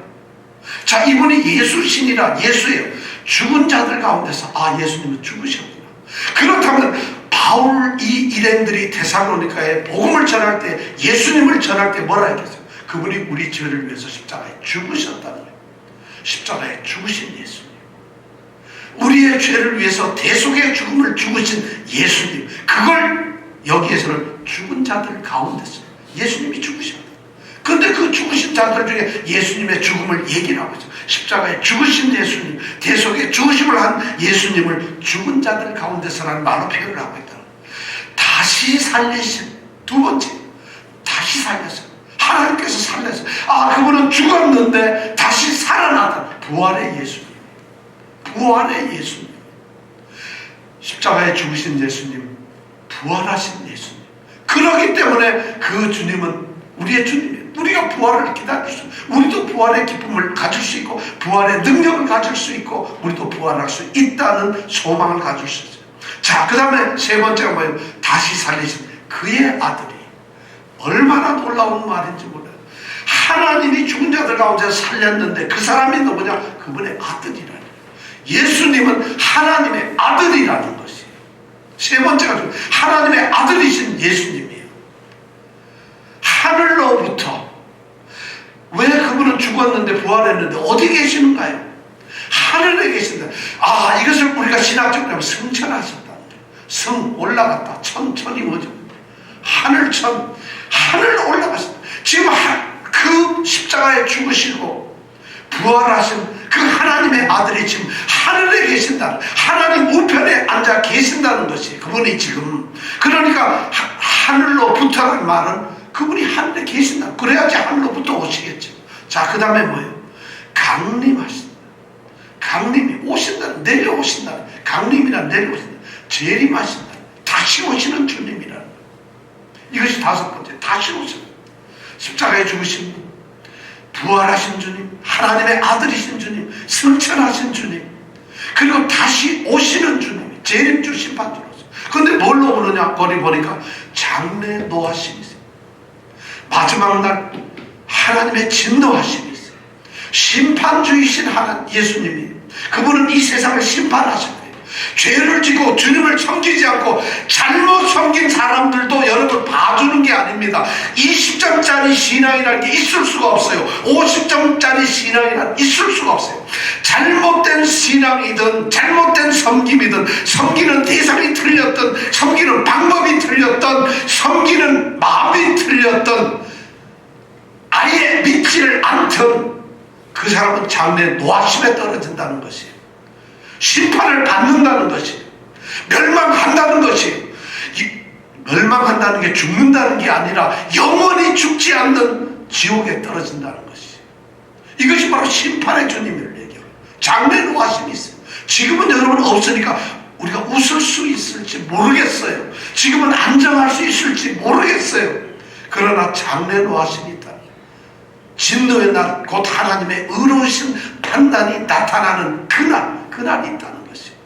자, 이분이 예수신이라, 예수예요. 죽은 자들 가운데서, 아, 예수님은 죽으셨구나. 그렇다면 바울 이 일행들이 데살로니가에 복음을 전할 때, 예수님을 전할 때 뭐라 했겠어요? 그분이 우리 죄를 위해서 십자가에 죽으셨다는 거예요. 십자가에 죽으신 예수님, 우리의 죄를 위해서 대속의 죽음을 죽으신 예수님, 그걸 여기에서는 죽은 자들 가운데서 예수님이 죽으셨다. 근데 그 죽으신 자들 중에 예수님의 죽음을 얘기를 하고 있어요. 십자가에 죽으신 예수님, 대속에 죽으심을 한 예수님을 죽은 자들 가운데서라는 말로 표현을 하고 있다. 다시 살리신, 두 번째, 다시 살렸어요. 하나님께서 살렸어요. 그분은 죽었는데 다시 살아나다. 부활의 예수님, 부활의 예수님, 십자가에 죽으신 예수님, 부활하신 예수님. 그렇기 때문에 그 주님은 우리의 주님이에요. 우리가 부활을 기다릴 수, 우리도 부활의 기쁨을 가질 수 있고, 부활의 능력을 가질 수 있고, 우리도 부활할 수 있다는 소망을 가질 수 있어요. 자, 그 다음에 세 번째가 뭐예요? 다시 살리신 그의 아들이. 얼마나 놀라운 말인지 몰라요. 하나님이 죽은 자들 가운데 살렸는데 그 사람이 누구냐? 그분의 아들이라는. 예수님은 하나님의 아들이라는 것이에요. 세 번째가 하나님의 아들이신 예수님이에요. 하늘로부터. 왜 그분은 죽었는데 부활했는데 어디 계시는가요? 하늘에 계신다. 이것을 우리가 신학적으로 하면 승천하셨다. 성 올라갔다. 천이 뭐죠? 하늘천. 하늘로 올라가셨다. 지금 그 십자가에 죽으시고 부활하신 그 하나님의 아들이 지금 하늘에 계신다. 하나님 우편에 앉아 계신다는 것이 그분이 지금. 그러니까 하늘로부터라는 말은 그분이 하늘에 계신다. 그래야지 하늘로부터 오시겠죠. 자, 그 다음에 뭐예요? 강림하신다. 강림이 오신다. 내려오신다. 강림이라 내려오신다. 재림하신다. 다시 오시는 주님이라는 거예요. 이것이 다섯 번째. 다시 오신다. 십자가에 죽으신 분, 부활하신 주님, 하나님의 아들이신 주님, 승천하신 주님, 그리고 다시 오시는 주님, 재림주 심판주로서. 근데 뭘로 오느냐? 거기 보니까 장래 노하심이 있어요. 마지막 날 하나님의 진노하심이 있어요. 심판주이신 하나님 예수님이, 그분은 이 세상을 심판하실 거예요. 죄를 지고 주님을 섬기지 않고 잘못 섬긴 사람들도 여러분 봐주는 게 아닙니다. 20점짜리 신앙이라는 게 있을 수가 없어요. 50점짜리 신앙이라는 게 있을 수가 없어요. 잘못된 신앙이든 잘못된 섬김이든, 섬기는 대상이 틀렸든, 섬기는 방법이 틀렸든, 섬기는 마음이 틀렸든, 아예 믿지를 않든 그 사람은 장래 노하심에 떨어진다는 것이에요. 심판을 받는다는 것이, 멸망한다는 것이, 멸망한다는 게 죽는다는 게 아니라 영원히 죽지 않는 지옥에 떨어진다는 것이, 이것이 바로 심판의 주님을 얘기해요. 장래 노하심이 있어요. 지금은 여러분 없으니까 우리가 웃을 수 있을지 모르겠어요. 지금은 안정할 수 있을지 모르겠어요. 그러나 장래 노하심이 있다. 진노의 날, 곧 하나님의 의로우신 판단이 나타나는 그날이 있다는 것이에요.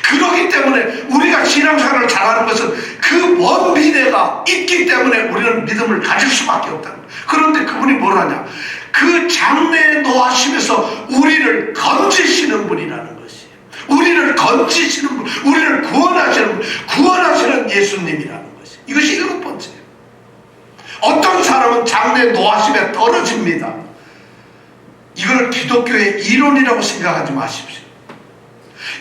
그렇기 때문에 우리가 신앙생활을 잘하는 것은 그 먼 미래가 있기 때문에 우리는 믿음을 가질 수밖에 없다는 거예요. 그런데 그분이 뭘 하냐? 그 장래에 노하심에서 우리를 건지시는 분이라는 것이에요. 우리를 건지시는 분, 우리를 구원하시는 분, 구원하시는 예수님이라는 것이에요. 이것이 일곱 번째예요. 어떤 사람은 장래 노하심에 떨어집니다. 이걸 기독교의 이론이라고 생각하지 마십시오.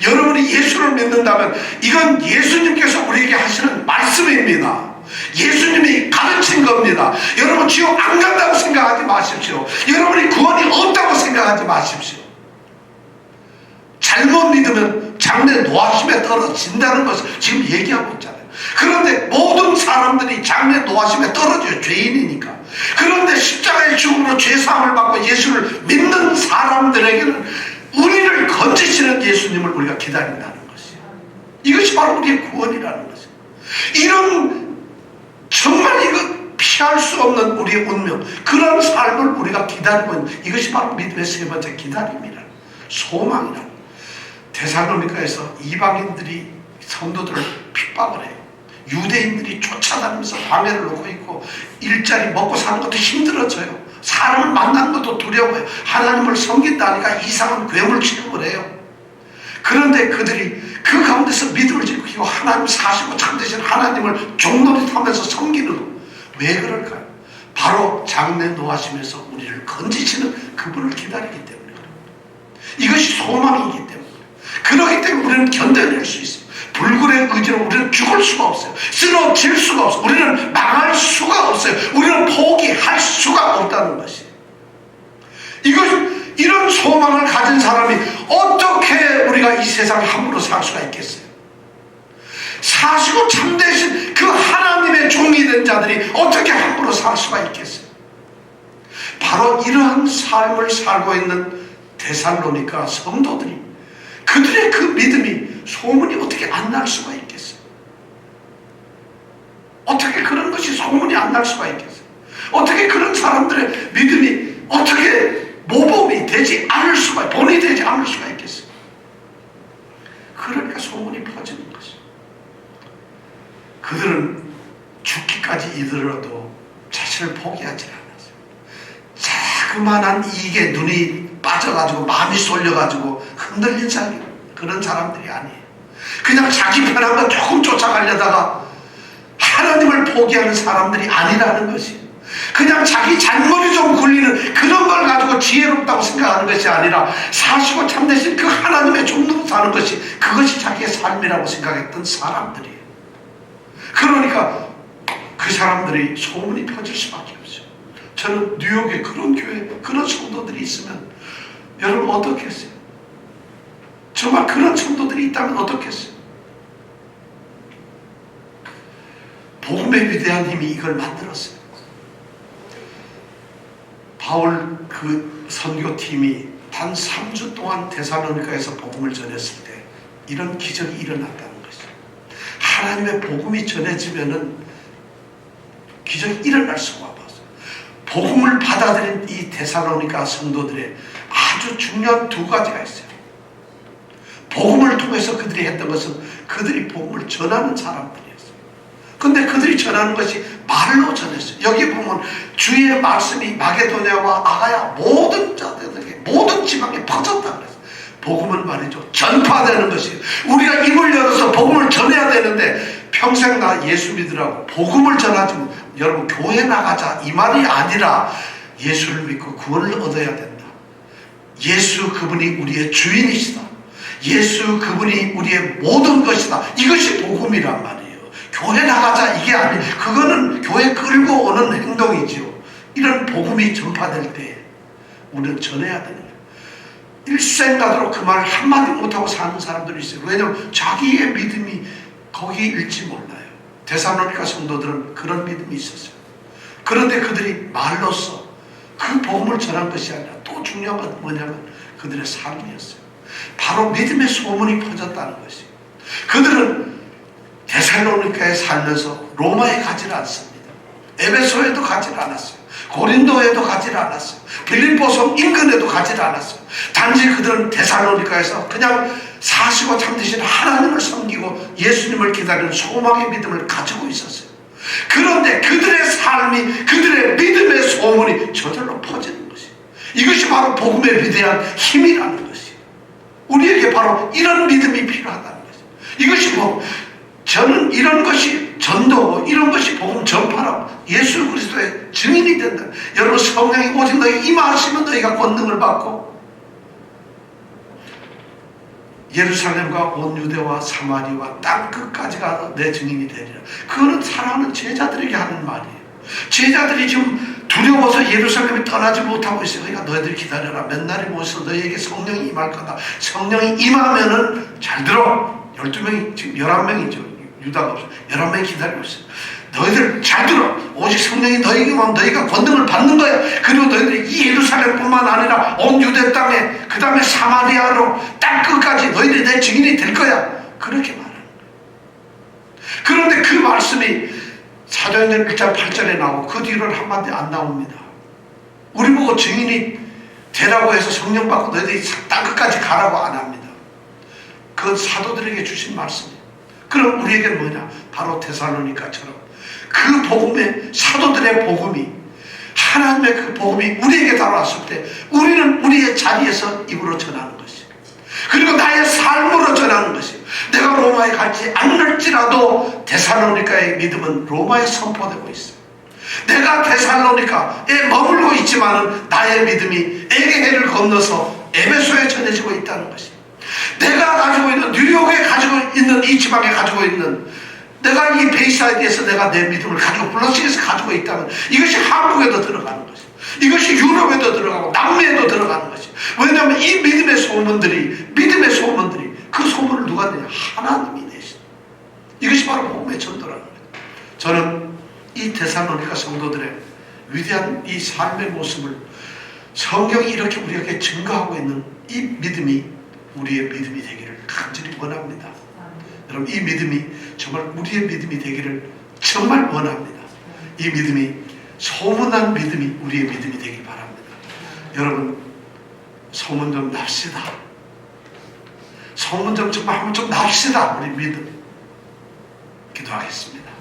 여러분이 예수를 믿는다면 이건 예수님께서 우리에게 하시는 말씀입니다. 예수님이 가르친 겁니다. 여러분 지옥 안 간다고 생각하지 마십시오. 여러분이 구원이 없다고 생각하지 마십시오. 잘못 믿으면 장래 노하심에 떨어진다는 것을 지금 얘기하고 있잖아요. 그런데 모든 사람들이 장래 노하심에 떨어져요. 죄인이니까. 그런데 십자가의 죽음으로 죄사함을 받고 예수를 믿는 사람들에게는 우리를 건지시는 예수님을 우리가 기다린다는 것이에요. 이것이 바로 우리의 구원이라는 것이에요. 이런 정말 이거 피할 수 없는 우리의 운명, 그런 삶을 우리가 기다리고 있는, 이것이 바로 믿음의 세 번째 기다림이라는, 소망이라는. 데살로니가에서 이방인들이 성도들을 핍박을 해요. 유대인들이 쫓아다니면서 방해를 놓고 있고, 일자리 먹고 사는 것도 힘들어져요. 사람을 만나는 것도 두려워요. 하나님을 섬긴다니까 이상한 괴물 취급을 해요. 그런데 그들이 그 가운데서 믿음을 지키고 하나님 사시고 참되신 하나님을 종노릇하면서 섬기는, 왜 그럴까요? 바로 장래 노하심에서 우리를 건지시는 그분을 기다리기 때문에 그럽니다. 이것이 소망이기 때문에, 그렇기 때문에 우리는 견뎌낼 수 있어요. 불굴의 의지로 우리는 죽을 수가 없어요. 쓰러질 수가 없어요. 우리는 망할 수가 없어요. 우리는 포기할 수가 없다는 것이. 이런 소망을 가진 사람이 어떻게 우리가 이 세상을 함부로 살 수가 있겠어요? 사시고 참되신 그 하나님의 종이 된 자들이 어떻게 함부로 살 수가 있겠어요? 바로 이러한 삶을 살고 있는 데살로니가 성도들이, 그들의 그 믿음이 소문이 어떻게 안 날 수가 있겠어요? 어떻게 그런 것이 소문이 안 날 수가 있겠어요? 어떻게 그런 사람들의 믿음이 어떻게 모범이 되지 않을 수가, 본이 되지 않을 수가 있겠어요? 그러니까 소문이 퍼지는 것이죠. 그들은 죽기까지 이르러도 자신을 포기하지 않았어요. 자그마한 이익에 눈이 빠져가지고 마음이 쏠려가지고 흔들린 사람, 그런 사람들이 아니에요. 그냥 자기 편한 거 조금 쫓아가려다가 하나님을 포기하는 사람들이 아니라는 것이, 그냥 자기 잔머리 좀 굴리는 그런 걸 가지고 지혜롭다고 생각하는 것이 아니라 사시고 참되신 그 하나님의 종으로 사는 것이, 그것이 자기의 삶이라고 생각했던 사람들이에요. 그러니까 그 사람들이 소문이 퍼질 수밖에 없어요. 저는 뉴욕에 그런 교회, 그런 성도들이 있으면 여러분 어떻겠어요? 정말 그런 성도들이 있다면 어떻겠어요? 복음의 위대한 힘이 이걸 만들었어요. 바울 그 선교팀이 단 3주 동안 데살로니가에서 복음을 전했을 때 이런 기적이 일어났다는 것이죠. 하나님의 복음이 전해지면은 기적이 일어날 수가 없어요. 복음을 받아들인 이 데살로니가 성도들의 아주 중요한 두 가지가 있어요. 복음을 통해서 그들이 했던 것은 그들이 복음을 전하는 사람들이었어요. 근데 그들이 전하는 것이 말로 전했어요. 여기 보면 주의 말씀이 마게도냐와 아가야 모든 자들에게, 모든 지방에 퍼졌다 그랬어요. 복음은 말이죠, 전파되는 것이에요. 우리가 입을 열어서 복음을 전해야 되는데 평생 나 예수 믿으라고 복음을 전하지, 여러분 교회 나가자 이 말이 아니라 예수를 믿고 구원을 얻어야 된다. 예수 그분이 우리의 주인이시다. 예수 그분이 우리의 모든 것이다. 이것이 복음이란 말이에요. 교회 나가자 이게 아니에요. 그거는 교회 끌고 오는 행동이지요. 이런 복음이 전파될 때 우리는 전해야 되는 거예요. 일생가도록 그 말을 한마디 못하고 사는 사람들이 있어요. 왜냐하면 자기의 믿음이 거기일지 몰라요. 데살로니가 성도들은 그런 믿음이 있었어요. 그런데 그들이 말로써 그 복음을 전한 것이 아니라 또 중요한 건 뭐냐면 그들의 삶이었어요. 바로 믿음의 소문이 퍼졌다는 것이에요. 그들은 데살로니가에 살면서 로마에 가지를 않습니다. 에베소에도 가지를 않았어요. 고린도에도 가지를 않았어요. 빌립보성 인근에도 가지를 않았어요. 단지 그들은 데살로니가에서 그냥 사시고 참되신 하나님을 섬기고 예수님을 기다리는 소망의 믿음을 가지고 있었어요. 그런데 그들의 삶이, 그들의 믿음의 소문이 저절로 퍼지는 것이에요. 이것이 바로 복음의 위대한 힘이라는 것이에요. 우리에게 바로 이런 믿음이 필요하다는 것이에요. 이것이 뭐, 저는 이런 것이 전도고 이런 것이 복음 전파라고 예수 그리스도의 증인이 된다. 여러분 성령이 오직 너희 임하시면 너희가 권능을 받고 예루살렘과 온 유대와 사마리와 땅 끝까지 가서 내 증인이 되리라. 그거는 사랑하는 제자들에게 하는 말이에요. 제자들이 지금 두려워서 예루살렘에 떠나지 못하고 있어요. 그러니까 너희들 기다려라. 몇 날이 모여서 너희에게 성령이 임할 거다. 성령이 임하면은 잘 들어. 12명이 지금 11명이죠. 유다가 없어요. 11명이 기다리고 있어요. 너희들 잘 들어. 오직 성령이 너희에게 오면 너희가 권능을 받는 거야. 그리고 너희들이 이 예루살렘뿐만 아니라 온 유대 땅에, 그 다음에 사마리아로 땅 끝까지 너희들이 내 증인이 될 거야. 그렇게 말하는 거예요. 그런데 그 말씀이 사도행전 1장 8절에 나오고 그 뒤로는 한마디 안 나옵니다. 우리 보고 증인이 되라고 해서 성령 받고 너희들이 땅 끝까지 가라고 안 합니다. 그건 사도들에게 주신 말씀이에요. 그럼 우리에게는 뭐냐? 바로 데살로니가처럼 그 복음의, 사도들의 복음이, 하나님의 그 복음이 우리에게 다가왔을 때 우리는 우리의 자리에서 입으로 전하는 것이에요. 그리고 나의 삶으로 전하는 것이에요. 내가 로마에 가지 않을지라도 데살로니가의 믿음은 로마에 선포되고 있어요. 내가 데살로니가에 머물고 있지만은 나의 믿음이 에게해를 건너서 에베소에 전해지고 있다는 것이에요. 내가 가지고 있는, 뉴욕에 가지고 있는, 이 지방에 가지고 있는, 내가 이 베이사이드에서 내가 내 믿음을 가지고 블러싱에서 가지고 있다면 이것이 한국에도 들어가는 것이, 이것이 유럽에도 들어가고 남미에도 들어가는 것이. 왜냐하면 이 믿음의 소문들이 그 소문을 누가 내냐? 하나님이 내신. 이것이 바로 복음의 전도라는 거예요. 저는 이 데살로니가 성도들의 위대한 이 삶의 모습을 성경이 이렇게 우리에게 증거하고 있는 이 믿음이 우리의 믿음이 되기를 간절히 원합니다. 여러분, 이 믿음이 정말 우리의 믿음이 되기를 정말 원합니다. 이 믿음이 소문난 믿음이 우리의 믿음이 되길 바랍니다. 여러분, 소문 좀 납시다. 소문 좀 정말 한번 좀 납시다. 우리 믿음. 기도하겠습니다.